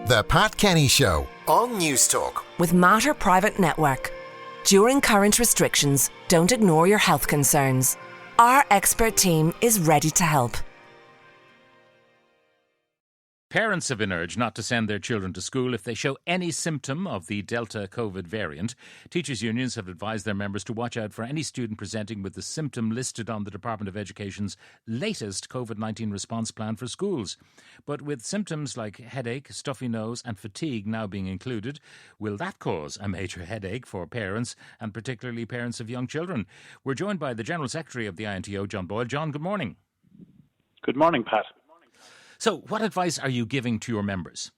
The Pat Kenny Show on News Talk. With Mater Private Network. During current restrictions, don't ignore your health concerns. Our expert team is ready to help. Parents have been urged not to send their children to school if they show any symptom of the Delta COVID variant. Teachers' unions have advised their members to watch out for any student presenting with the symptom listed on the Department of Education's latest COVID-19 response plan for schools. But with symptoms like headache, stuffy nose and fatigue now being included, will that cause a major headache for parents and particularly parents of young children? We're joined by the General Secretary of the INTO, John Boyle. John, good morning. Good morning, Pat. So what advice are you giving to your members?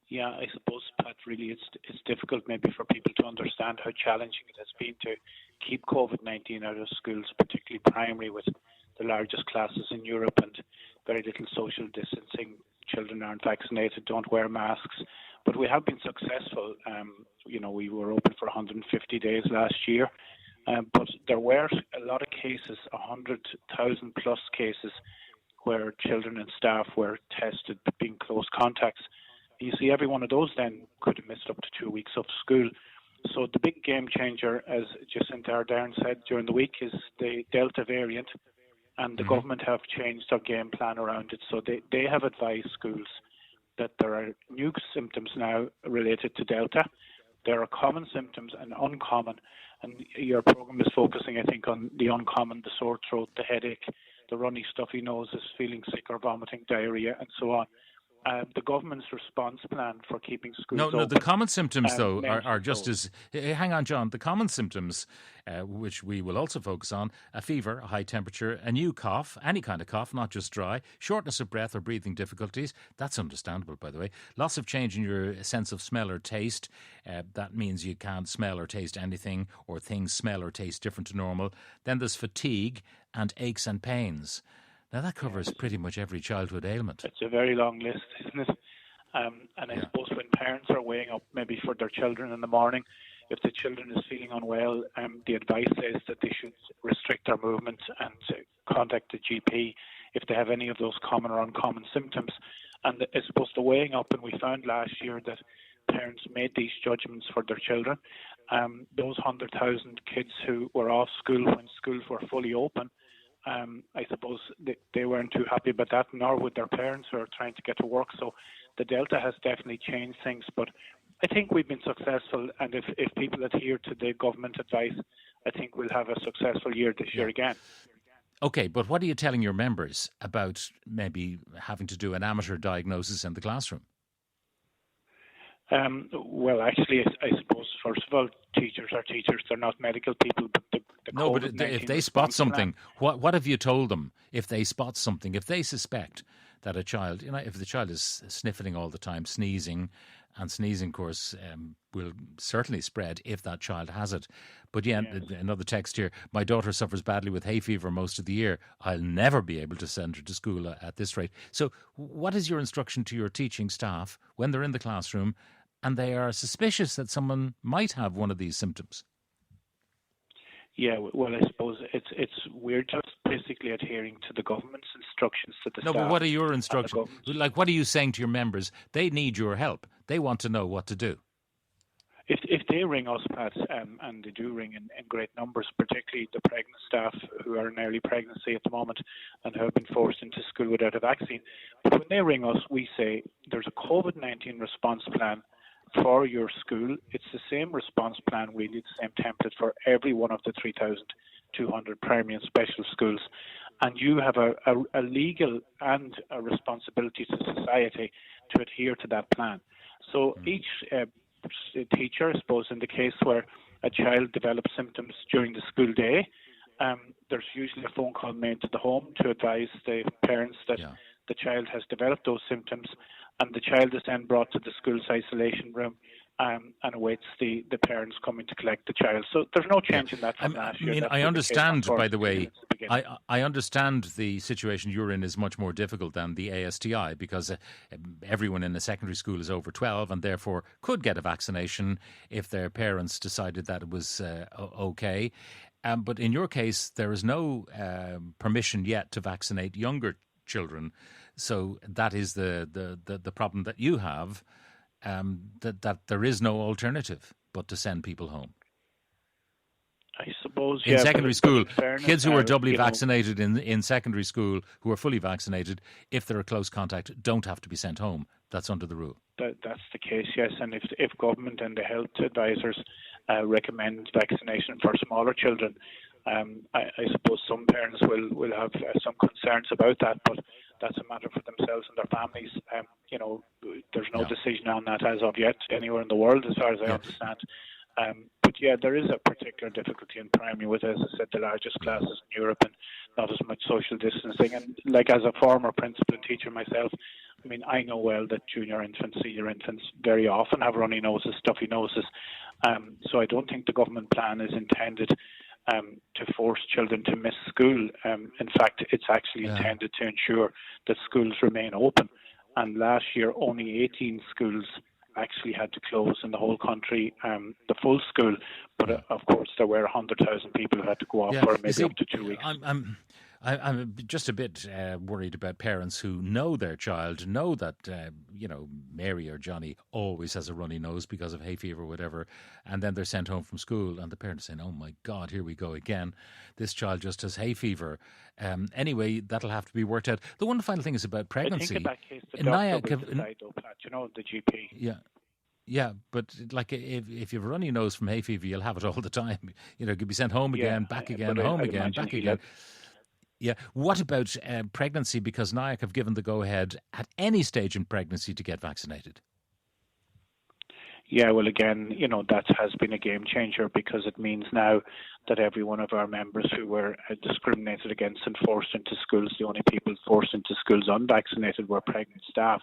Yeah, I suppose, Pat, really it's difficult maybe for people to understand how challenging it has been to keep COVID-19 out of schools, particularly primary, with the largest classes in Europe and very little social distancing. Children aren't vaccinated, don't wear masks. But we have been successful. We were open for 150 days last year. But there were a lot of cases, 100,000 plus cases, where children and staff were tested being close contacts. You see, every one of those then could have missed up to 2 weeks of school. So the big game changer, as Jacinta Ardern said during the week, is the Delta variant, and the government have changed their game plan around it. So they have advised schools that there are new symptoms now related to Delta. There are common symptoms and uncommon, and your programme is focusing, I think, on the uncommon, the sore throat, the headache, the runny, stuffy noses, feeling sick or vomiting, diarrhea, and so on. The government's response plan for keeping schools open... No, the common symptoms, though, are just as... Hang on, John. The common symptoms, which we will also focus on, a fever, a high temperature, a new cough, any kind of cough, not just dry, shortness of breath or breathing difficulties. That's understandable, by the way. Loss of change in your sense of smell or taste. That means you can't smell or taste anything, or things smell or taste different to normal. Then there's fatigue and aches and pains. Now, that covers pretty much every childhood ailment. It's a very long list, isn't it? And I suppose when parents are weighing up maybe for their children in the morning, if the children is feeling unwell, the advice is that they should restrict their movement and contact the GP if they have any of those common or uncommon symptoms. And I suppose the weighing up, and we found last year that parents made these judgments for their children. Those 100,000 kids who were off school when schools were fully open, I suppose they weren't too happy about that, nor would their parents who are trying to get to work. So the Delta has definitely changed things. But I think we've been successful, and if people adhere to the government advice, I think we'll have a successful year this year again. OK, but what are you telling your members about maybe having to do an amateur diagnosis in the classroom? Well, actually, I suppose, first of all, teachers are teachers. They're not medical people. But if they spot something, what have you told them if they spot something? If they suspect that a child, if the child is sniffling all the time, sneezing, and sneezing, of course, will certainly spread if that child has it. But another text here, my daughter suffers badly with hay fever most of the year. I'll never be able to send her to school at this rate. So what is your instruction to your teaching staff when they're in the classroom and they are suspicious that someone might have one of these symptoms? Yeah, well, I suppose we're just basically adhering to the government's instructions to the staff. No, but what are your instructions? Like, what are you saying to your members? They need your help. They want to know what to do. If they ring us, Pat, and they do ring in great numbers, particularly the pregnant staff who are in early pregnancy at the moment and who have been forced into school without a vaccine. But when they ring us, we say there's a COVID-19 response plan for your school. It's the same response plan, really, the same template for every one of the 3,200 primary and special schools. And you have a legal and a responsibility to society to adhere to that plan. So each teacher, I suppose, in the case where a child develops symptoms during the school day, there's usually a phone call made to the home to advise the parents that the child has developed those symptoms, and the child is then brought to the school's isolation room and awaits the parents coming to collect the child. So there's no change in that from last year. I understand, by the way, I understand the situation you're in is much more difficult than the ASTI because everyone in a secondary school is over 12 and therefore could get a vaccination if their parents decided that it was okay. But in your case, there is no permission yet to vaccinate younger children So that is the problem that you have, that there is no alternative but to send people home. I suppose, in secondary school, fairness, kids who are doubly vaccinated in secondary school, who are fully vaccinated, if they're a close contact, don't have to be sent home. That's under the rule. That's the case, yes. And if government and the health advisors recommend vaccination for smaller children, I suppose some parents will have some concerns about that, but that's a matter for themselves and their families. There's no decision on that as of yet anywhere in the world, as far as I understand. But yeah, there is a particular difficulty in primary with, as I said, the largest classes in Europe and not as much social distancing. And like, as a former principal and teacher myself, I mean, I know well that junior infants, senior infants very often have runny noses, stuffy noses. So I don't think the government plan is intended to force children to miss school. In fact, it's actually intended to ensure that schools remain open. And last year, only 18 schools actually had to close in the whole country, the full school. But of course, there were 100,000 people who had to go off for maybe up to 2 weeks. I'm just a bit worried about parents who know their child, know that, Mary or Johnny always has a runny nose because of hay fever or whatever, and then they're sent home from school and the parents saying, oh my God, here we go again. This child just has hay fever. Anyway, that'll have to be worked out. The one final thing is about pregnancy. I think in that case, the doctor will decide, though, Pat, the GP. Yeah. Yeah, but like if you have a runny nose from hay fever, you'll have it all the time. You could be sent home again, back again, home again, back again. Yeah. What about pregnancy? Because NIAC have given the go-ahead at any stage in pregnancy to get vaccinated. Yeah, well, again, that has been a game changer, because it means now that every one of our members who were discriminated against and forced into schools, the only people forced into schools unvaccinated were pregnant staff.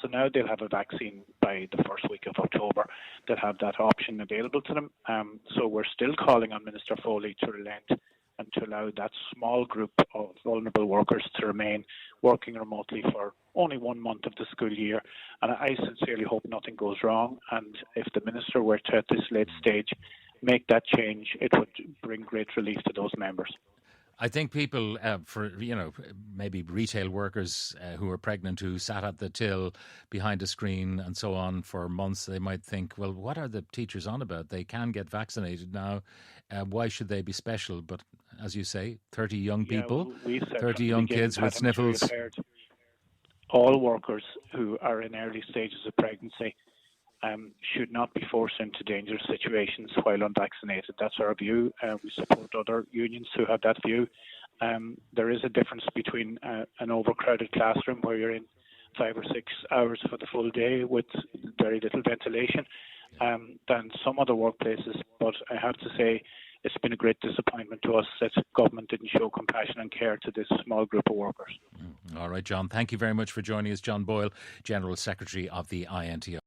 So now they'll have a vaccine by the first week of October. They'll have that option available to them. So we're still calling on Minister Foley to relent and to allow that small group of vulnerable workers to remain working remotely for only 1 month of the school year. And I sincerely hope nothing goes wrong. And if the Minister were to, at this late stage, make that change, it would bring great relief to those members. I think people, maybe retail workers who are pregnant, who sat at the till behind a screen and so on for months, they might think, well, what are the teachers on about? They can get vaccinated now. Why should they be special? But as you say, 30 young people, 30 young kids with sniffles. All workers who are in early stages of pregnancy should not be forced into dangerous situations while unvaccinated. That's our view. We support other unions who have that view. There is a difference between an overcrowded classroom where you're in 5 or 6 hours for the full day with very little ventilation than some other workplaces. But I have to say, it's been a great disappointment to us that government didn't show compassion and care to this small group of workers. All right, John, thank you very much for joining us. John Boyle, General Secretary of the INTO.